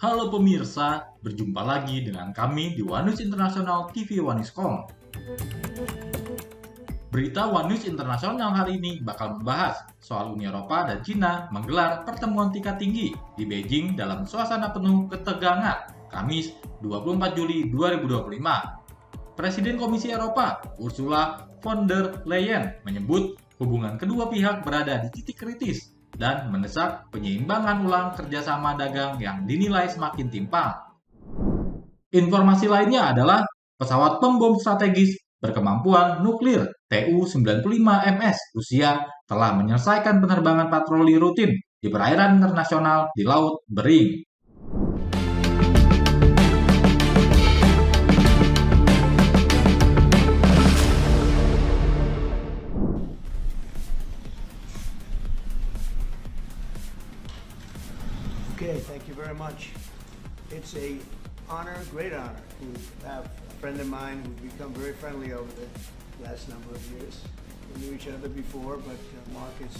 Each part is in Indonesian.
Halo pemirsa, berjumpa lagi dengan kami di One News International TV One Newscom. Berita One News International hari ini bakal membahas soal Uni Eropa dan Cina menggelar pertemuan tingkat tinggi di Beijing dalam suasana penuh ketegangan, Kamis 24 Juli 2025. Presiden Komisi Eropa, Ursula von der Leyen, menyebut hubungan kedua pihak berada di titik kritis dan mendesak penyeimbangan ulang kerjasama dagang yang dinilai semakin timpang. Informasi lainnya adalah pesawat pembom strategis berkemampuan nuklir Tu-95MS Rusia telah menyelesaikan penerbangan patroli rutin di perairan internasional di Laut Bering. Okay, thank you very much. It's a great honor to have a friend of mine who's become very friendly over the last number of years. We knew each other before, but Mark is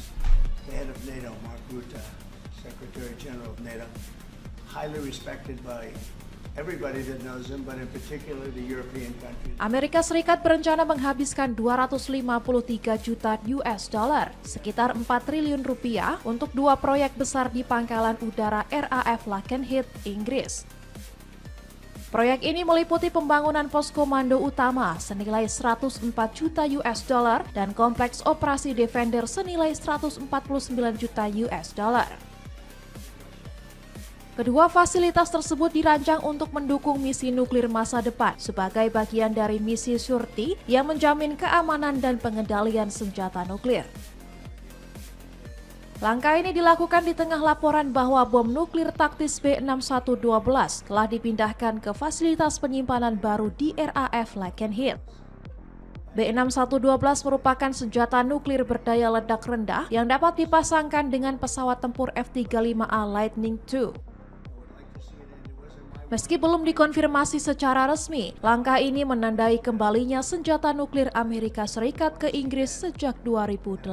the head of NATO, Mark Rutte, Secretary General of NATO, highly respected by everybody that knows him, but in particular the European countries. Amerika Serikat berencana menghabiskan 253 juta US dollar, sekitar 4 triliun rupiah untuk dua proyek besar di pangkalan udara RAF Lakenheath, Inggris. Proyek ini meliputi pembangunan pos komando utama senilai 104 juta US dollar dan kompleks operasi Defender senilai 149 juta US dollar. Kedua fasilitas tersebut dirancang untuk mendukung misi nuklir masa depan sebagai bagian dari misi Surti yang menjamin keamanan dan pengendalian senjata nuklir. Langkah ini dilakukan di tengah laporan bahwa bom nuklir taktis B6112 telah dipindahkan ke fasilitas penyimpanan baru di RAF Lakenheath. B6112 merupakan senjata nuklir berdaya ledak rendah yang dapat dipasangkan dengan pesawat tempur F-35A Lightning II. Meski belum dikonfirmasi secara resmi, langkah ini menandai kembalinya senjata nuklir Amerika Serikat ke Inggris sejak 2008.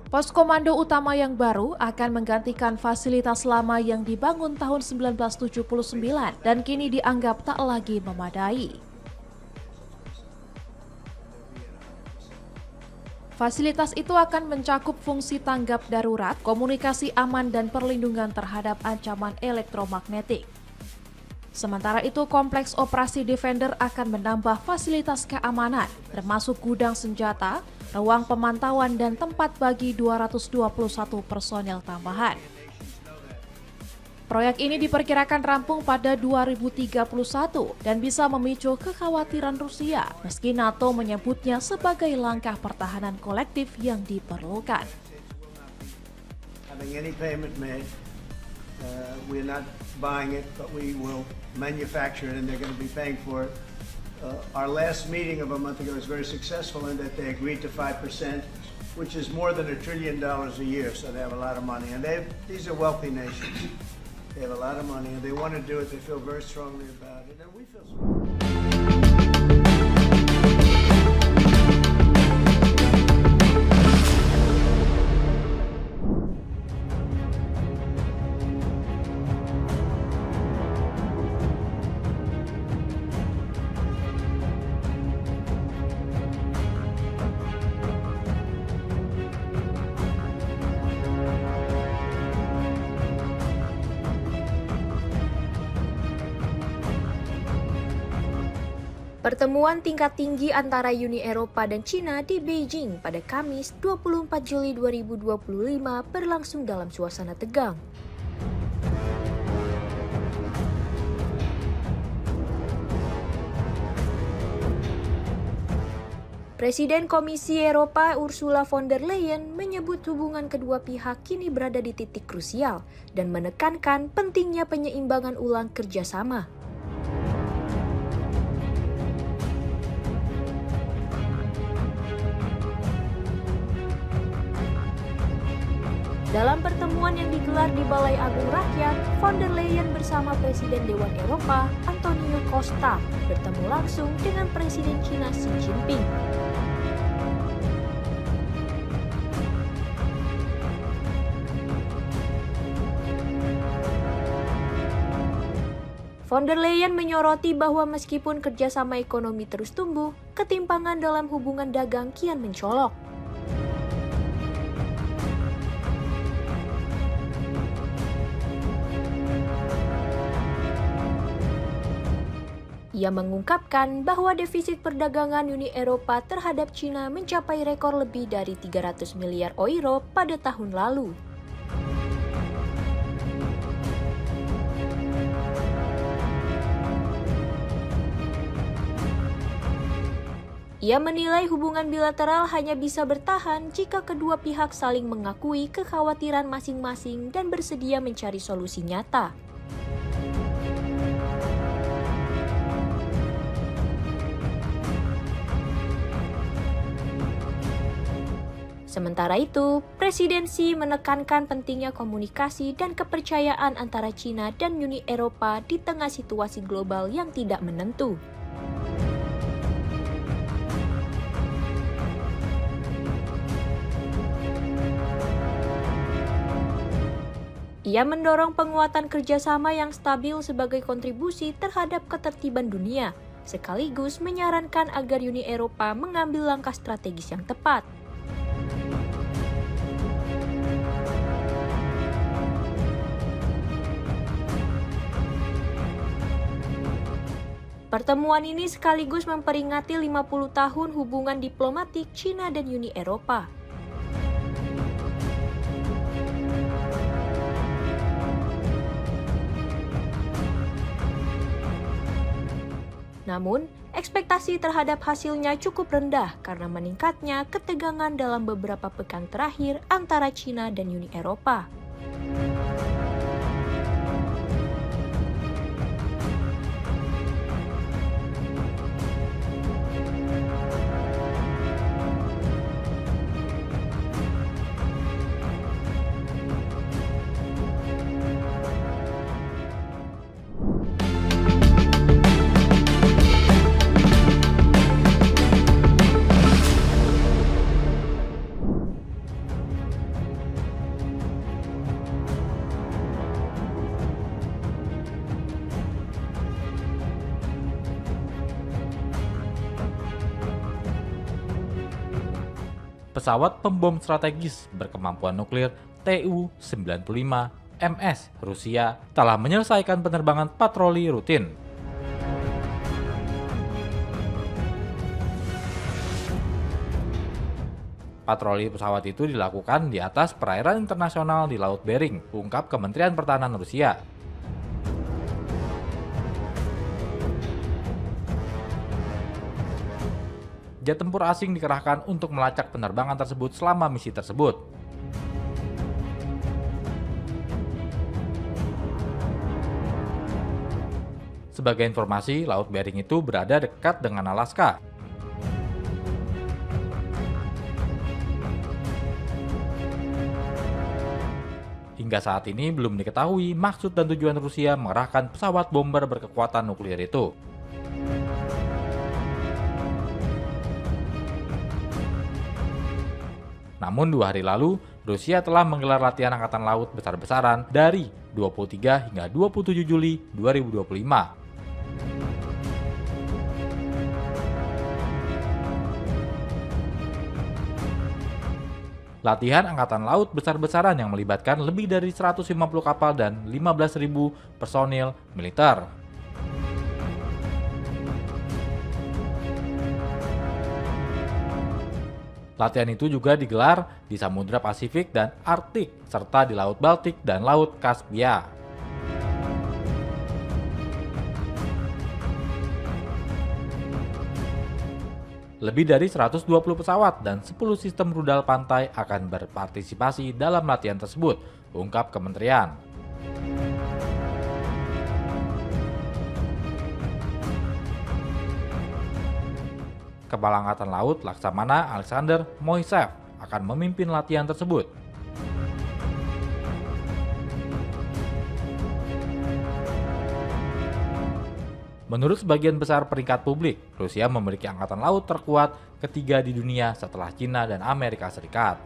Pos komando utama yang baru akan menggantikan fasilitas lama yang dibangun tahun 1979 dan kini dianggap tak lagi memadai. Fasilitas itu akan mencakup fungsi tanggap darurat, komunikasi aman, dan perlindungan terhadap ancaman elektromagnetik. Sementara itu, kompleks operasi Defender akan menambah fasilitas keamanan, termasuk gudang senjata, ruang pemantauan, dan tempat bagi 221 personel tambahan. Proyek ini diperkirakan rampung pada 2031 dan bisa memicu kekhawatiran Rusia, meski NATO menyebutnya sebagai langkah pertahanan kolektif yang diperlukan. Having any payment made, we're not buying it, but we will manufacture it, and they're going to be paying for it. Our last meeting of a month ago was very successful in that they agreed to 5%, which is more than $1 trillion a year, so they have a lot of money. And these are wealthy nations. They have a lot of money, and they want to do it. They feel very strongly about it, and we feel strongly. Pertemuan tingkat tinggi antara Uni Eropa dan Cina di Beijing pada Kamis 24 Juli 2025 berlangsung dalam suasana tegang. Presiden Komisi Eropa Ursula von der Leyen menyebut hubungan kedua pihak kini berada di titik krusial dan menekankan pentingnya penyeimbangan ulang kerjasama. Dalam pertemuan yang digelar di Balai Agung Rakyat, von der Leyen bersama Presiden Dewan Eropa, Antonio Costa, bertemu langsung dengan Presiden Cina Xi Jinping. Von der Leyen menyoroti bahwa meskipun kerjasama ekonomi terus tumbuh, ketimpangan dalam hubungan dagang kian mencolok. Ia mengungkapkan bahwa defisit perdagangan Uni Eropa terhadap Cina mencapai rekor lebih dari 300 miliar euro pada tahun lalu. Ia menilai hubungan bilateral hanya bisa bertahan jika kedua pihak saling mengakui kekhawatiran masing-masing dan bersedia mencari solusi nyata. Sementara itu, presidensi menekankan pentingnya komunikasi dan kepercayaan antara Cina dan Uni Eropa di tengah situasi global yang tidak menentu. Ia mendorong penguatan kerjasama yang stabil sebagai kontribusi terhadap ketertiban dunia, sekaligus menyarankan agar Uni Eropa mengambil langkah strategis yang tepat. Pertemuan ini sekaligus memperingati 50 tahun hubungan diplomatik Cina dan Uni Eropa. Namun, ekspektasi terhadap hasilnya cukup rendah karena meningkatnya ketegangan dalam beberapa pekan terakhir antara Cina dan Uni Eropa. Pesawat pembom strategis berkemampuan nuklir Tu-95 MS Rusia telah menyelesaikan penerbangan patroli rutin. Patroli pesawat itu dilakukan di atas perairan internasional di Laut Bering, ungkap Kementerian Pertahanan Rusia. Jet tempur asing dikerahkan untuk melacak penerbangan tersebut selama misi tersebut. Sebagai informasi, Laut Bering itu berada dekat dengan Alaska. Hingga saat ini belum diketahui maksud dan tujuan Rusia mengerahkan pesawat bomber berkekuatan nuklir itu. Namun 2 hari lalu, Rusia telah menggelar latihan angkatan laut besar-besaran dari 23 hingga 27 Juli 2025. Latihan angkatan laut besar-besaran yang melibatkan lebih dari 150 kapal dan 15.000 personil militer. Latihan itu juga digelar di Samudra Pasifik dan Arktik, serta di Laut Baltik dan Laut Kaspia. Lebih dari 120 pesawat dan 10 sistem rudal pantai akan berpartisipasi dalam latihan tersebut, ungkap kementerian. Kepala Angkatan Laut Laksamana Alexander Moiseev akan memimpin latihan tersebut. Menurut sebagian besar peringkat publik, Rusia memiliki angkatan laut terkuat ketiga di dunia setelah Cina dan Amerika Serikat.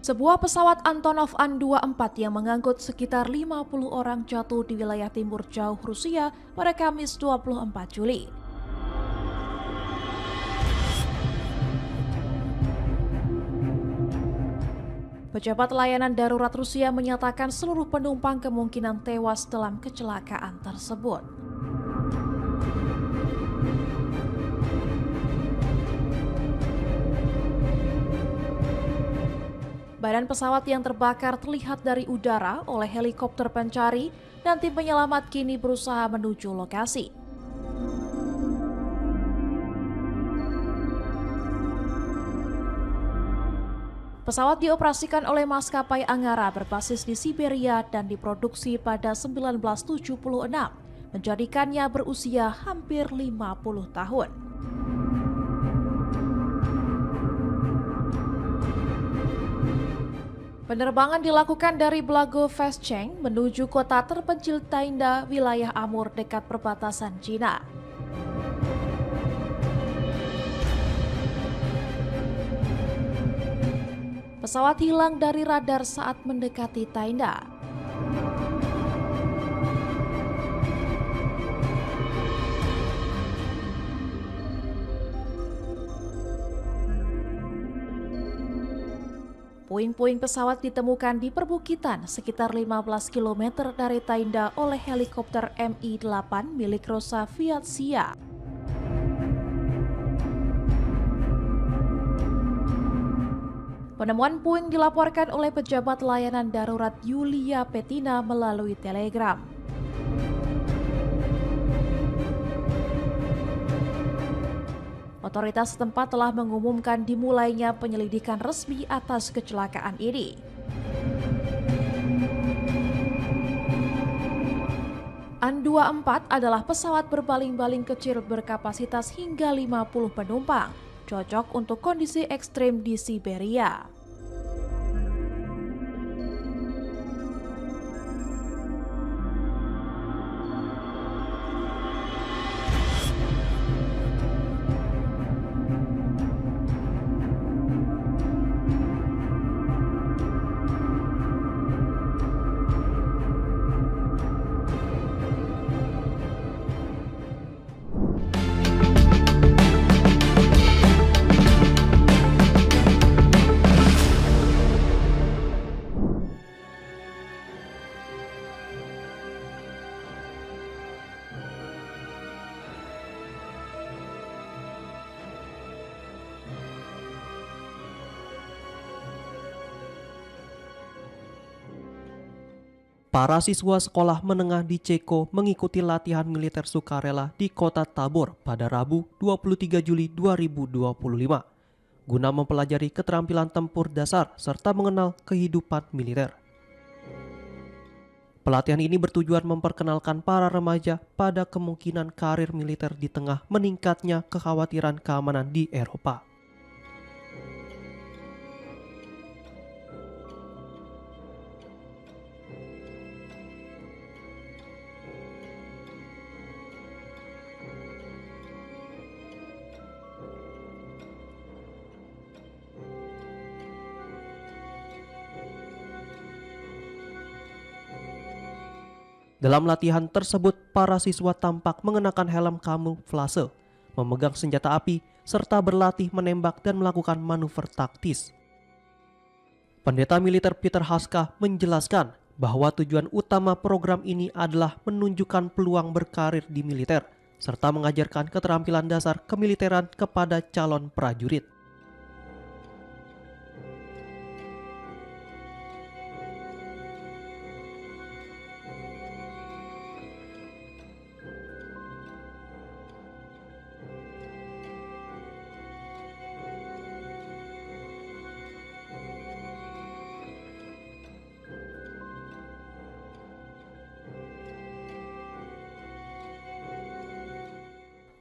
Sebuah pesawat Antonov An-24 yang mengangkut sekitar 50 orang jatuh di wilayah timur jauh Rusia pada Kamis 24 Juli. Pejabat layanan darurat Rusia menyatakan seluruh penumpang kemungkinan tewas dalam kecelakaan tersebut. Badan pesawat yang terbakar terlihat dari udara oleh helikopter pencari dan tim penyelamat kini berusaha menuju lokasi. Pesawat dioperasikan oleh maskapai Angara berbasis di Siberia dan diproduksi pada 1976, menjadikannya berusia hampir 50 tahun. Penerbangan dilakukan dari Blagoveshchensk menuju kota terpencil Tainda, wilayah Amur dekat perbatasan Cina. Pesawat hilang dari radar saat mendekati Tainda. Puing-puing pesawat ditemukan di perbukitan sekitar 15 km dari Tainda oleh helikopter Mi-8 milik Rosa Viatsia. Penemuan puing dilaporkan oleh pejabat layanan darurat Yulia Petina melalui Telegram. Otoritas setempat telah mengumumkan dimulainya penyelidikan resmi atas kecelakaan ini. An-24 adalah pesawat berbaling-baling kecil berkapasitas hingga 50 penumpang, cocok untuk kondisi ekstrim di Siberia. Para siswa sekolah menengah di Ceko mengikuti latihan militer sukarela di kota Tabor pada Rabu 23 Juli 2025 guna mempelajari keterampilan tempur dasar serta mengenal kehidupan militer. Pelatihan ini bertujuan memperkenalkan para remaja pada kemungkinan karir militer di tengah meningkatnya kekhawatiran keamanan di Eropa. Dalam latihan tersebut, para siswa tampak mengenakan helm kamuflase, memegang senjata api, serta berlatih menembak dan melakukan manuver taktis. Pendeta militer Peter Haska menjelaskan bahwa tujuan utama program ini adalah menunjukkan peluang berkarir di militer, serta mengajarkan keterampilan dasar kemiliteran kepada calon prajurit.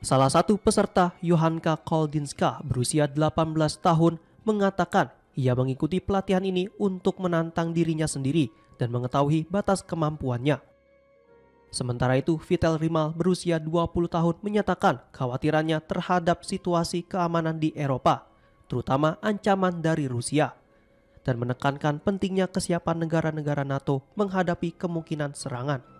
Salah satu peserta, Johanka Koldinska, berusia 18 tahun, mengatakan ia mengikuti pelatihan ini untuk menantang dirinya sendiri dan mengetahui batas kemampuannya. Sementara itu, Vitel Rimal berusia 20 tahun menyatakan khawatirannya terhadap situasi keamanan di Eropa, terutama ancaman dari Rusia. dan menekankan pentingnya kesiapan negara-negara NATO menghadapi kemungkinan serangan.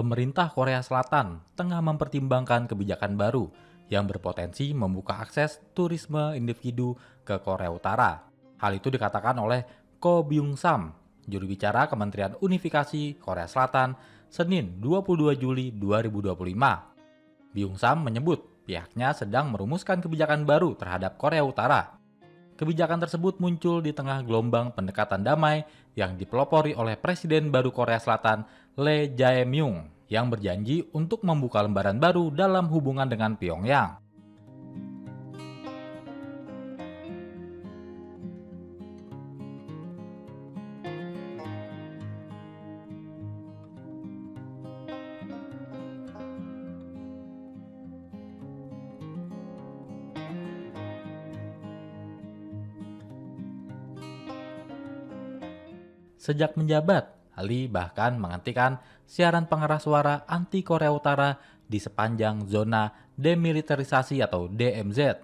Pemerintah Korea Selatan tengah mempertimbangkan kebijakan baru yang berpotensi membuka akses turisme individu ke Korea Utara. Hal itu dikatakan oleh Ko Byung-sam, juru bicara Kementerian Unifikasi Korea Selatan, Senin 22 Juli 2025. Byung-sam menyebut pihaknya sedang merumuskan kebijakan baru terhadap Korea Utara. Kebijakan tersebut muncul di tengah gelombang pendekatan damai yang dipelopori oleh Presiden baru Korea Selatan, Lee Jae-myung, yang berjanji untuk membuka lembaran baru dalam hubungan dengan Pyongyang. Sejak menjabat, Ali bahkan menghentikan siaran pengeras suara anti Korea Utara di sepanjang zona demilitarisasi atau DMZ,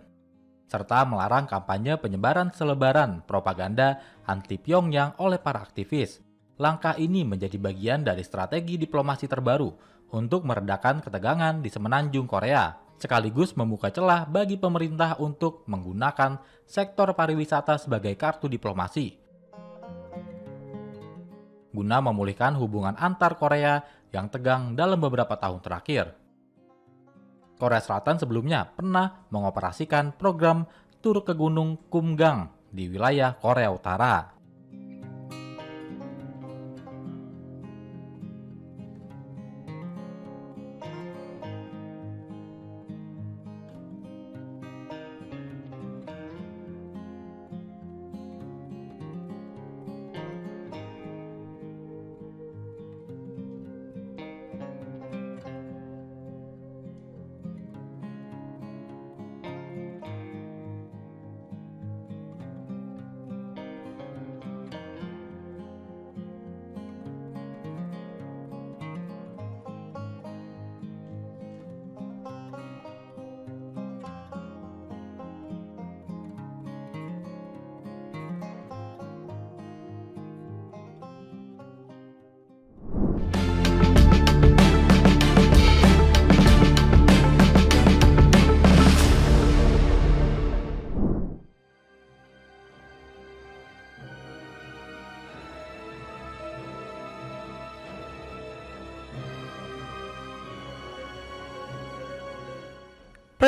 serta melarang kampanye penyebaran selebaran propaganda anti Pyongyang oleh para aktivis. Langkah ini menjadi bagian dari strategi diplomasi terbaru untuk meredakan ketegangan di semenanjung Korea, sekaligus membuka celah bagi pemerintah untuk menggunakan sektor pariwisata sebagai kartu diplomasi guna memulihkan hubungan antar Korea yang tegang dalam beberapa tahun terakhir. Korea Selatan sebelumnya pernah mengoperasikan program tur ke Gunung Kumgang di wilayah Korea Utara.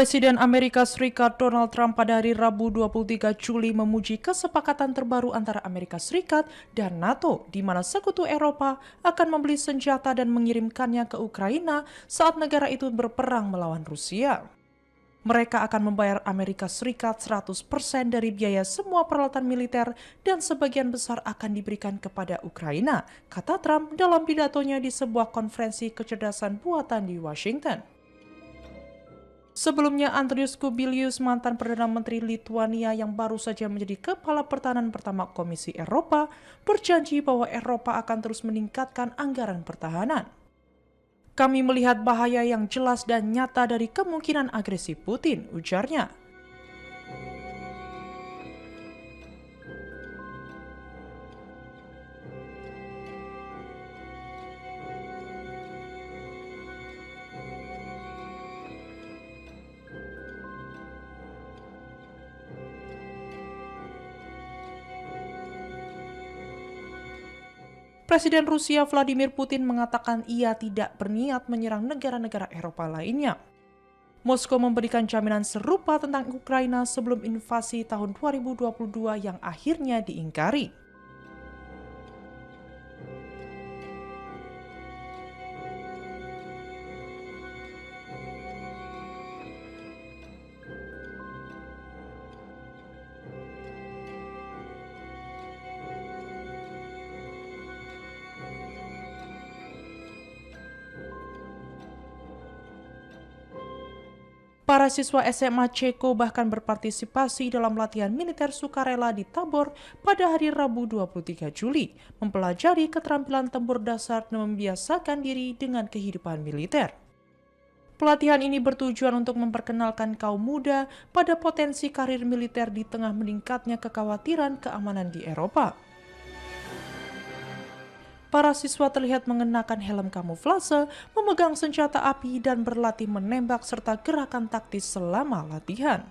Presiden Amerika Serikat Donald Trump pada hari Rabu 23 Juli memuji kesepakatan terbaru antara Amerika Serikat dan NATO di mana sekutu Eropa akan membeli senjata dan mengirimkannya ke Ukraina saat negara itu berperang melawan Rusia. Mereka akan membayar Amerika Serikat 100% dari biaya semua peralatan militer dan sebagian besar akan diberikan kepada Ukraina, kata Trump dalam pidatonya di sebuah konferensi kecerdasan buatan di Washington. Sebelumnya, Andrius Kubilius, mantan Perdana Menteri Lituania yang baru saja menjadi Kepala Pertahanan pertama Komisi Eropa, berjanji bahwa Eropa akan terus meningkatkan anggaran pertahanan. Kami melihat bahaya yang jelas dan nyata dari kemungkinan agresi Putin, ujarnya. Presiden Rusia Vladimir Putin mengatakan ia tidak berniat menyerang negara-negara Eropa lainnya. Moskow memberikan jaminan serupa tentang Ukraina sebelum invasi tahun 2022 yang akhirnya diingkari. Para siswa SMA Ceko bahkan berpartisipasi dalam latihan militer sukarela di Tabor pada hari Rabu 23 Juli, mempelajari keterampilan tempur dasar dan membiasakan diri dengan kehidupan militer. Pelatihan ini bertujuan untuk memperkenalkan kaum muda pada potensi karir militer di tengah meningkatnya kekhawatiran keamanan di Eropa. Para siswa terlihat mengenakan helm kamuflase, memegang senjata api, dan berlatih menembak serta gerakan taktis selama latihan.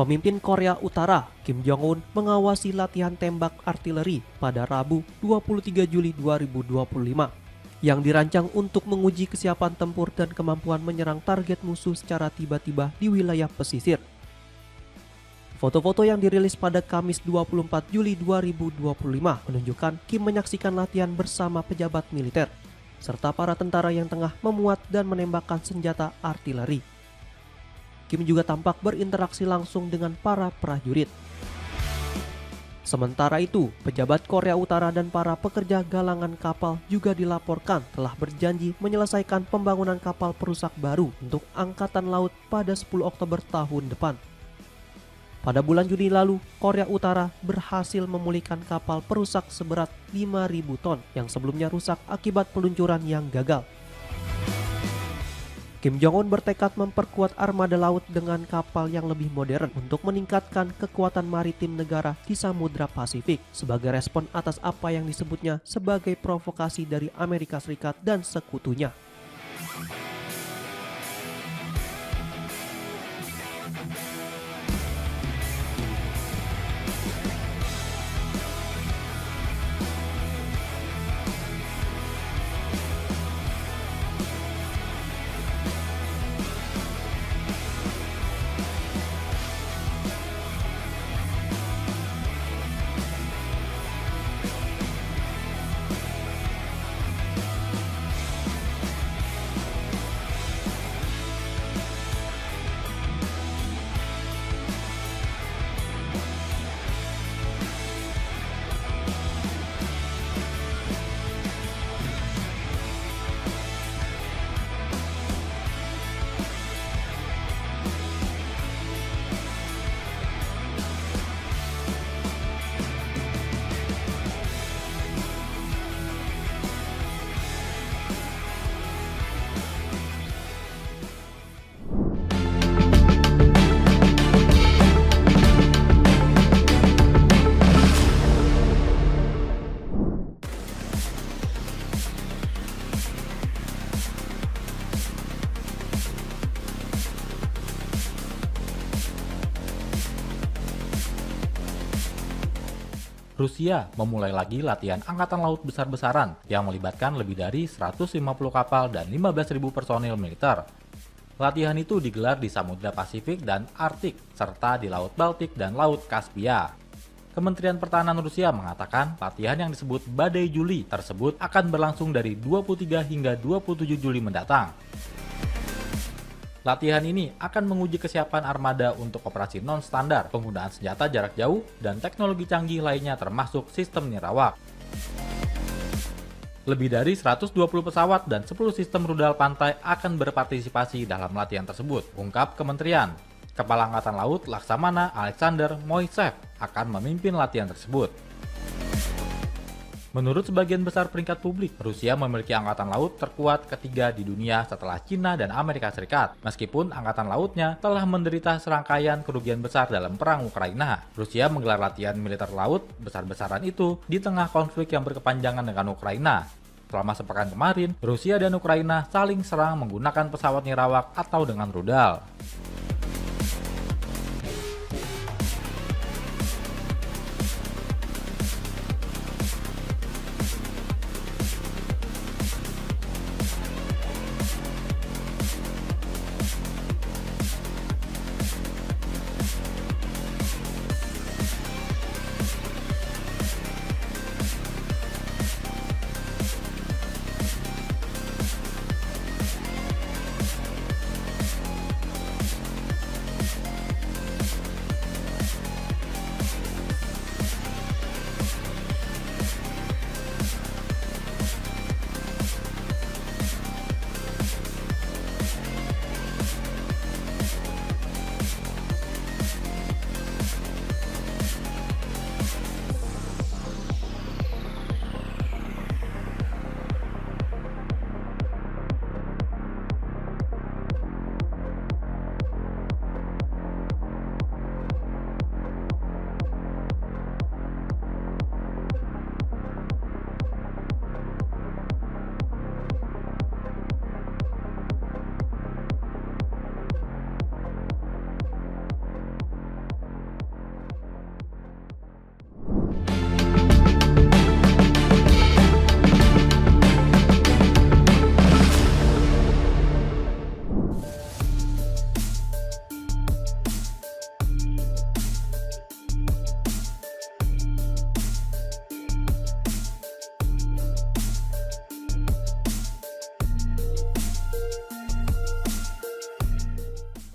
Pemimpin Korea Utara, Kim Jong-un, mengawasi latihan tembak artileri pada Rabu 23 Juli 2025 yang dirancang untuk menguji kesiapan tempur dan kemampuan menyerang target musuh secara tiba-tiba di wilayah pesisir. Foto-foto yang dirilis pada Kamis 24 Juli 2025 menunjukkan Kim menyaksikan latihan bersama pejabat militer, serta para tentara yang tengah memuat dan menembakkan senjata artileri. Kim juga tampak berinteraksi langsung dengan para prajurit. Sementara itu, pejabat Korea Utara dan para pekerja galangan kapal juga dilaporkan telah berjanji menyelesaikan pembangunan kapal perusak baru untuk Angkatan Laut pada 10 Oktober tahun depan. Pada bulan Juni lalu, Korea Utara berhasil memulihkan kapal perusak seberat 5.000 ton yang sebelumnya rusak akibat peluncuran yang gagal. Kim Jong-un bertekad memperkuat armada laut dengan kapal yang lebih modern untuk meningkatkan kekuatan maritim negara di Samudra Pasifik sebagai respon atas apa yang disebutnya sebagai provokasi dari Amerika Serikat dan sekutunya. Rusia memulai lagi latihan angkatan laut besar-besaran yang melibatkan lebih dari 150 kapal dan 15.000 personil militer. Latihan itu digelar di Samudra Pasifik dan Arktik, serta di Laut Baltik dan Laut Kaspia. Kementerian Pertahanan Rusia mengatakan latihan yang disebut Badai Juli tersebut akan berlangsung dari 23 hingga 27 Juli mendatang. Latihan ini akan menguji kesiapan armada untuk operasi non-standar, penggunaan senjata jarak jauh, dan teknologi canggih lainnya termasuk sistem nirawak. Lebih dari 120 pesawat dan 10 sistem rudal pantai akan berpartisipasi dalam latihan tersebut, ungkap Kementerian. Kepala Angkatan Laut Laksamana Alexander Moiseev akan memimpin latihan tersebut. Menurut sebagian besar peringkat publik, Rusia memiliki angkatan laut terkuat ketiga di dunia setelah Cina dan Amerika Serikat. Meskipun angkatan lautnya telah menderita serangkaian kerugian besar dalam perang Ukraina, Rusia menggelar latihan militer laut besar-besaran itu di tengah konflik yang berkepanjangan dengan Ukraina. Selama sepekan kemarin, Rusia dan Ukraina saling serang menggunakan pesawat nirawak atau dengan rudal.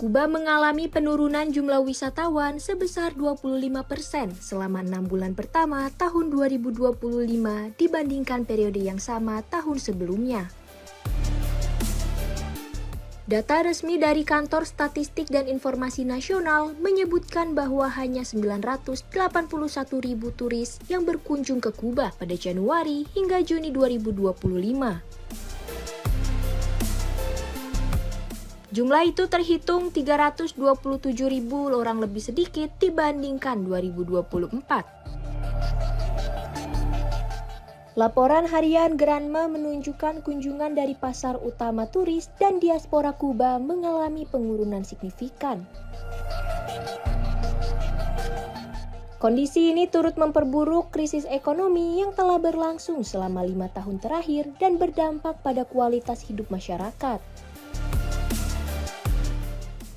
Kuba mengalami penurunan jumlah wisatawan sebesar 25% selama 6 bulan pertama tahun 2025 dibandingkan periode yang sama tahun sebelumnya. Data resmi dari Kantor Statistik dan Informasi Nasional menyebutkan bahwa hanya 981.000 turis yang berkunjung ke Kuba pada Januari hingga Juni 2025. Jumlah itu terhitung 327.000 orang lebih sedikit dibandingkan 2024. Laporan harian Granma menunjukkan kunjungan dari pasar utama turis dan diaspora Kuba mengalami penurunan signifikan. Kondisi ini turut memperburuk krisis ekonomi yang telah berlangsung selama 5 tahun terakhir dan berdampak pada kualitas hidup masyarakat.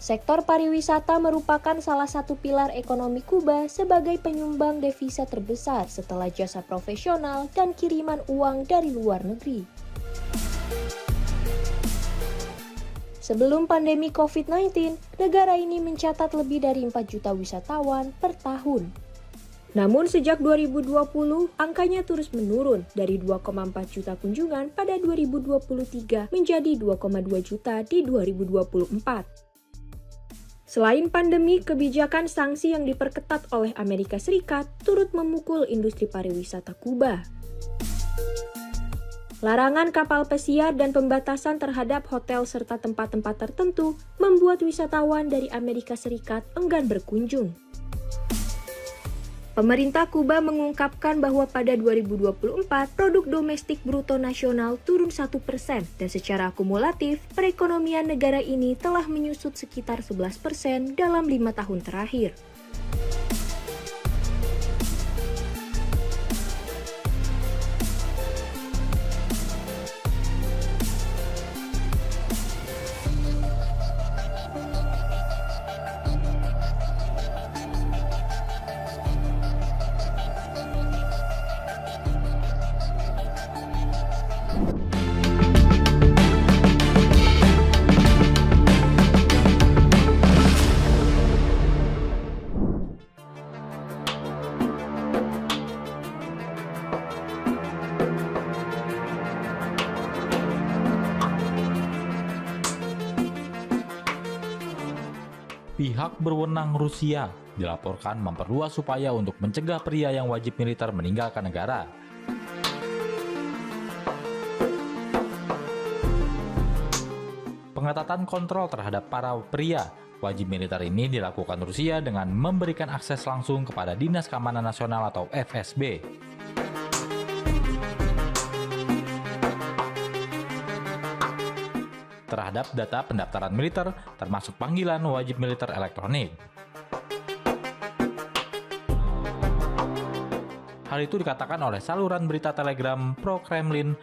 Sektor pariwisata merupakan salah satu pilar ekonomi Kuba sebagai penyumbang devisa terbesar setelah jasa profesional dan kiriman uang dari luar negeri. Sebelum pandemi COVID-19, negara ini mencatat lebih dari 4 juta wisatawan per tahun. Namun sejak 2020, angkanya terus menurun dari 2,4 juta kunjungan pada 2023 menjadi 2,2 juta di 2024. Selain pandemi, kebijakan sanksi yang diperketat oleh Amerika Serikat turut memukul industri pariwisata Kuba. Larangan kapal pesiar dan pembatasan terhadap hotel serta tempat-tempat tertentu membuat wisatawan dari Amerika Serikat enggan berkunjung. Pemerintah Kuba mengungkapkan bahwa pada 2024, produk domestik bruto nasional turun 1% dan secara akumulatif, perekonomian negara ini telah menyusut sekitar 11% dalam 5 tahun terakhir. Pihak berwenang Rusia dilaporkan memperluas upaya untuk mencegah pria yang wajib militer meninggalkan negara. Pengetatan kontrol terhadap para pria wajib militer ini dilakukan Rusia dengan memberikan akses langsung kepada Dinas Keamanan Nasional atau FSB. Terhadap data pendaftaran militer, termasuk panggilan wajib militer elektronik. Hal itu dikatakan oleh saluran berita Telegram pro-Kremlin.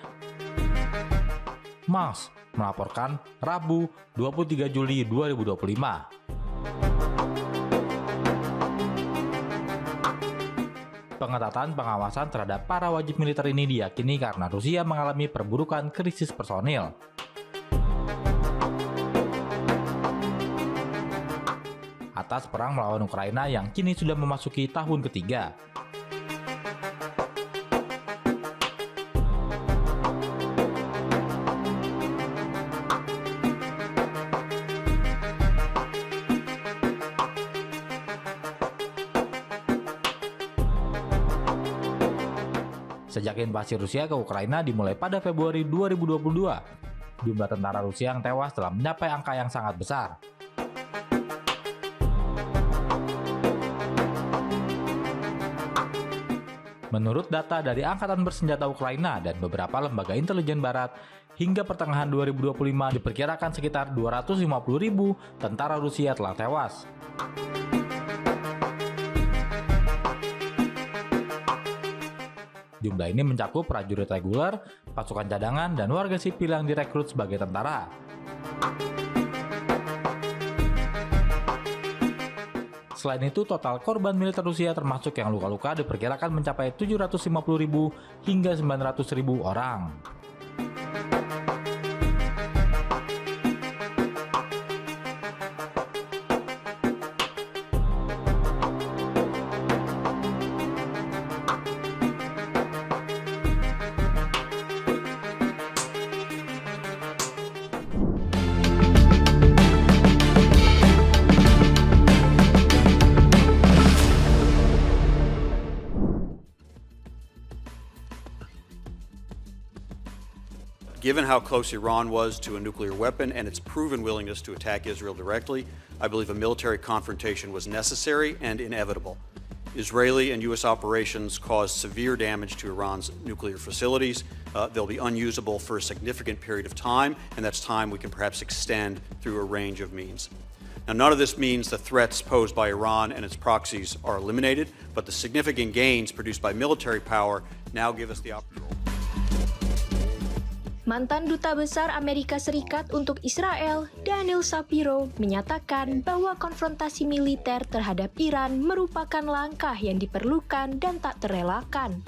Mars melaporkan Rabu 23 Juli 2025. Pengetatan pengawasan terhadap para wajib militer ini diyakini karena Rusia mengalami perburukan krisis personil. Atas perang melawan Ukraina yang kini sudah memasuki tahun ketiga. Sejak invasi Rusia ke Ukraina dimulai pada Februari 2022, jumlah tentara Rusia yang tewas telah mencapai angka yang sangat besar. Menurut data dari Angkatan Bersenjata Ukraina dan beberapa lembaga intelijen barat, hingga pertengahan 2025 diperkirakan sekitar 250.000 tentara Rusia telah tewas. Jumlah ini mencakup prajurit reguler, pasukan cadangan, dan warga sipil yang direkrut sebagai tentara. Selain itu, total korban militer Rusia termasuk yang luka-luka diperkirakan mencapai 750.000 hingga 900.000 orang. Given how close Iran was to a nuclear weapon and its proven willingness to attack Israel directly, I believe a military confrontation was necessary and inevitable. Israeli and U.S. operations caused severe damage to Iran's nuclear facilities. They'll be unusable for a significant period of time, and that's time we can perhaps extend through a range of means. Now, none of this means the threats posed by Iran and its proxies are eliminated, but the significant gains produced by military power now give us the opportunity. Mantan Duta Besar Amerika Serikat untuk Israel, Daniel Shapiro, menyatakan bahwa konfrontasi militer terhadap Iran merupakan langkah yang diperlukan dan tak terelakkan.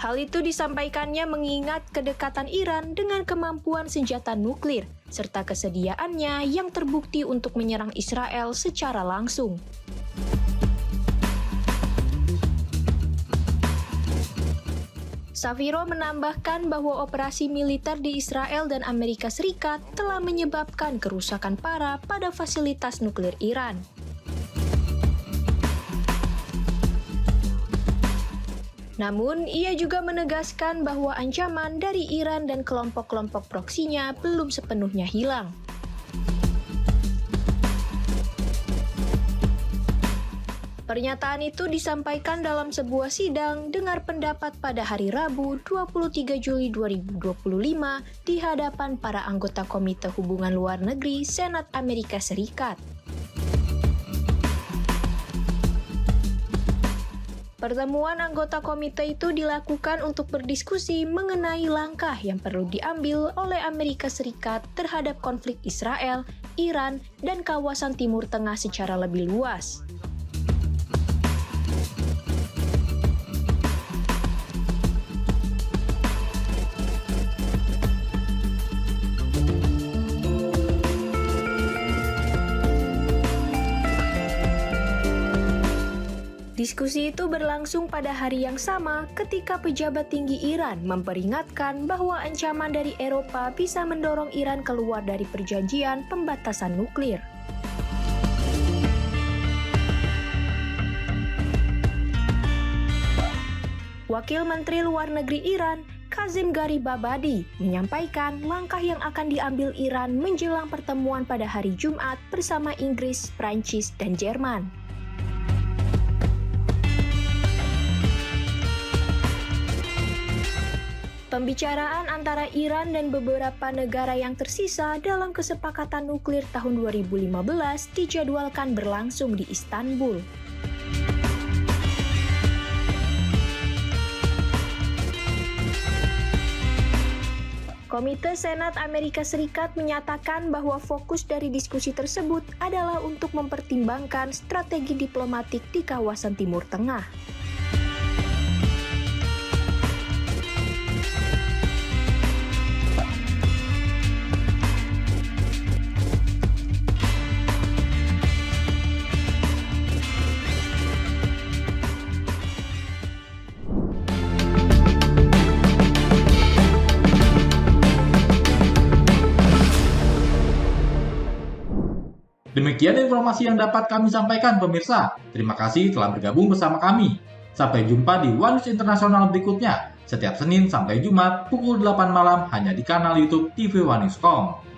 Hal itu disampaikannya mengingat kedekatan Iran dengan kemampuan senjata nuklir, serta kesediaannya yang terbukti untuk menyerang Israel secara langsung. Shapiro menambahkan bahwa operasi militer di Israel dan Amerika Serikat telah menyebabkan kerusakan parah pada fasilitas nuklir Iran. Namun, ia juga menegaskan bahwa ancaman dari Iran dan kelompok-kelompok proksinya belum sepenuhnya hilang. Pernyataan itu disampaikan dalam sebuah sidang dengar pendapat pada hari Rabu 23 Juli 2025 di hadapan para anggota Komite Hubungan Luar Negeri Senat Amerika Serikat. Pertemuan anggota komite itu dilakukan untuk berdiskusi mengenai langkah yang perlu diambil oleh Amerika Serikat terhadap konflik Israel, Iran, dan kawasan Timur Tengah secara lebih luas. Diskusi itu berlangsung pada hari yang sama ketika pejabat tinggi Iran memperingatkan bahwa ancaman dari Eropa bisa mendorong Iran keluar dari perjanjian pembatasan nuklir. Wakil Menteri Luar Negeri Iran, Kazim Garibabadi, menyampaikan langkah yang akan diambil Iran menjelang pertemuan pada hari Jumat bersama Inggris, Prancis, dan Jerman. Pembicaraan antara Iran dan beberapa negara yang tersisa dalam kesepakatan nuklir tahun 2015 dijadwalkan berlangsung di Istanbul. Komite Senat Amerika Serikat menyatakan bahwa fokus dari diskusi tersebut adalah untuk mempertimbangkan strategi diplomatik di kawasan Timur Tengah. Demikian informasi yang dapat kami sampaikan pemirsa. Terima kasih telah bergabung bersama kami. Sampai jumpa di One News Internasional berikutnya, setiap Senin sampai Jumat pukul 8 malam hanya di kanal YouTube TV One News.com.